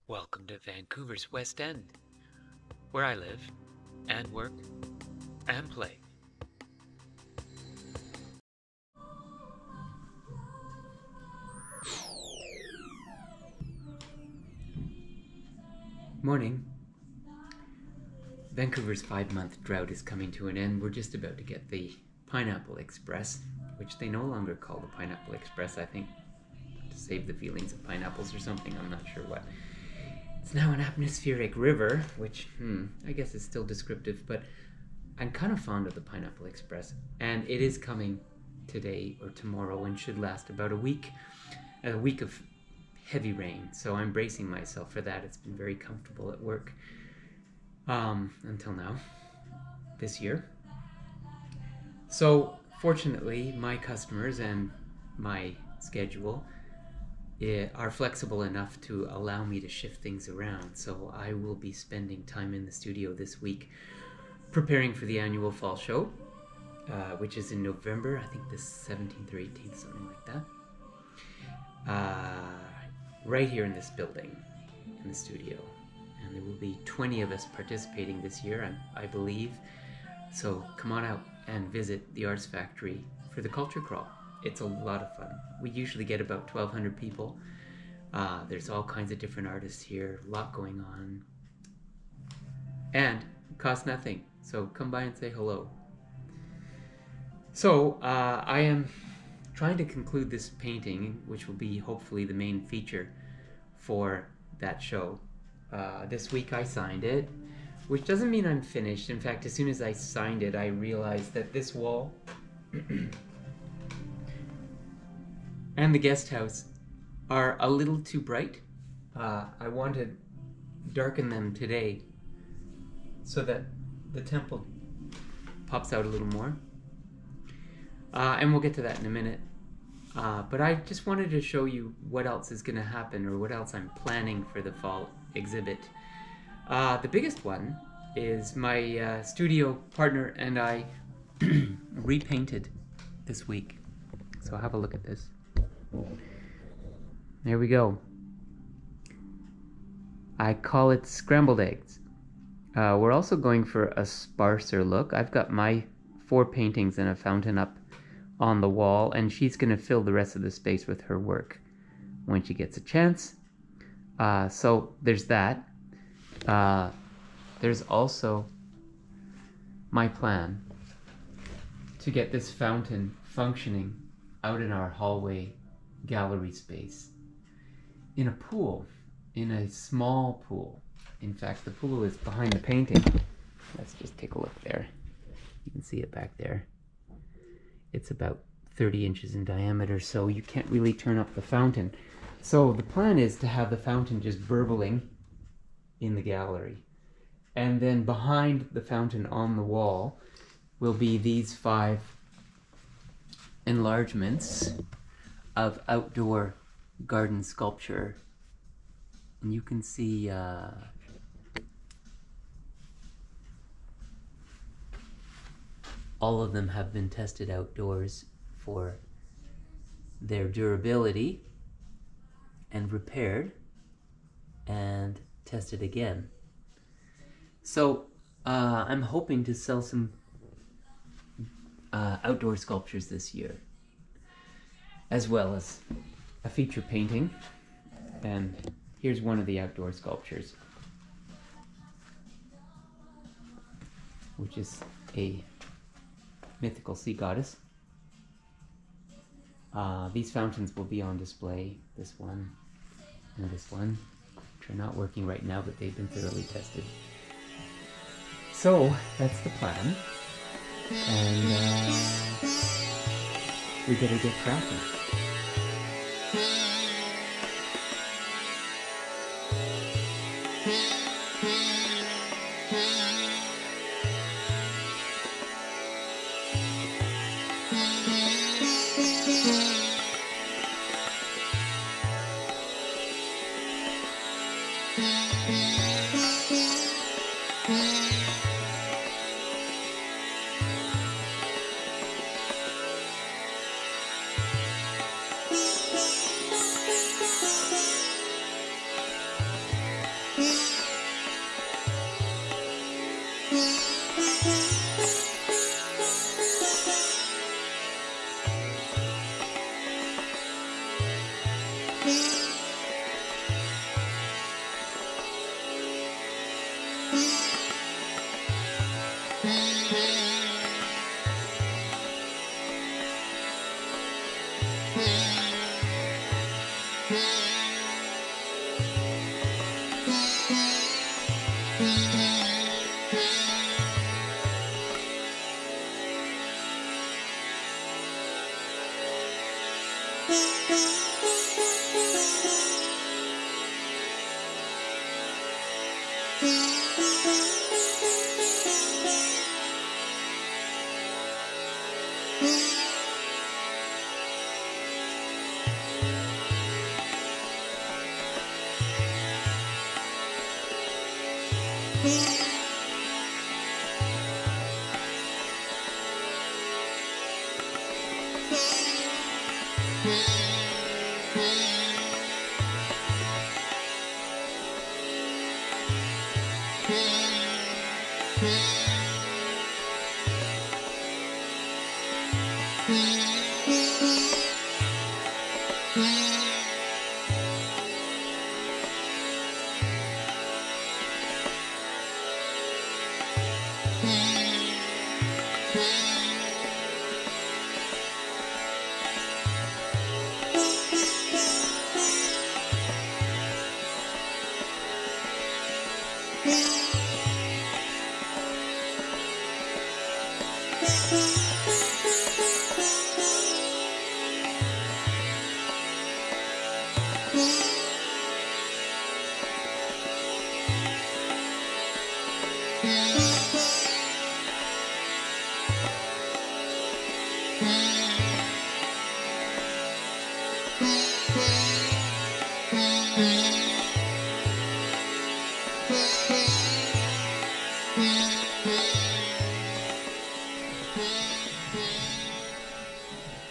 Welcome to Vancouver's West End, where I live and work and play. Morning. Vancouver's 5-month drought is coming to an end. We're just about to get the Pineapple Express, which they no longer call the Pineapple Express, I think, to save the feelings of pineapples or something, I'm not sure what. It's now an atmospheric river, which, I guess is still descriptive, but I'm kind of fond of the Pineapple Express, and it is coming today or tomorrow and should last about a week of heavy rain, so I'm bracing myself for that. It's been very comfortable at work until now, this year. So fortunately, my customers and my schedule are flexible enough to allow me to shift things around. So I will be spending time in the studio this week preparing for the annual fall show, which is in November, I think the 17th or 18th, something like that. Right here in this building, in the studio. And there will be 20 of us participating this year, I believe. So come on out and visit the Arts Factory for the Culture Crawl. It's a lot of fun. We usually get about 1,200 people. There's all kinds of different artists here, a lot going on. And it costs nothing, so come by and say hello. So I am trying to conclude this painting, which will be hopefully the main feature for that show. This week I signed it, which doesn't mean I'm finished. In fact, as soon as I signed it, I realized that this wall and the guest house are a little too bright. I want to darken them today so that the temple pops out a little more. And we'll get to that in a minute. But I just wanted to show you what else is going to happen, or what else I'm planning for the fall exhibit. The biggest one is my studio partner and I repainted this week. So have a look at this. There we go. I call it scrambled eggs. We're also going for a sparser look. I've got my 4 paintings and a fountain up on the wall, and she's going to fill the rest of the space with her work when she gets a chance. So there's that. There's also my plan to get this fountain functioning out in our hallway gallery space, in a pool, in a small pool. In fact, the pool is behind the painting. Let's just take a look there. You can see it back there. It's about 30 inches in diameter, so you can't really turn up the fountain. So the plan is to have the fountain just burbling in the gallery. And then behind the fountain on the wall will be these 5 enlargements of outdoor garden sculpture. And you can see all of them have been tested outdoors for their durability and repaired and tested again. So I'm hoping to sell some outdoor sculptures this year, as well as a feature painting. And here's one of the outdoor sculptures, which is a mythical sea goddess. These fountains will be on display, this one and this one, which are not working right now, but they've been thoroughly tested. So that's the plan, and we better get cracking.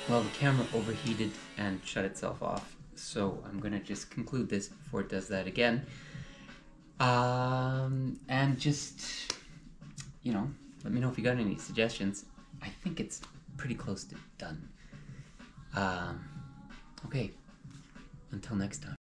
Well, the camera overheated and shut itself off, so I'm gonna just conclude this before it does that again. And just, let me know if you got any suggestions. I think it's pretty close to done. Okay, until next time.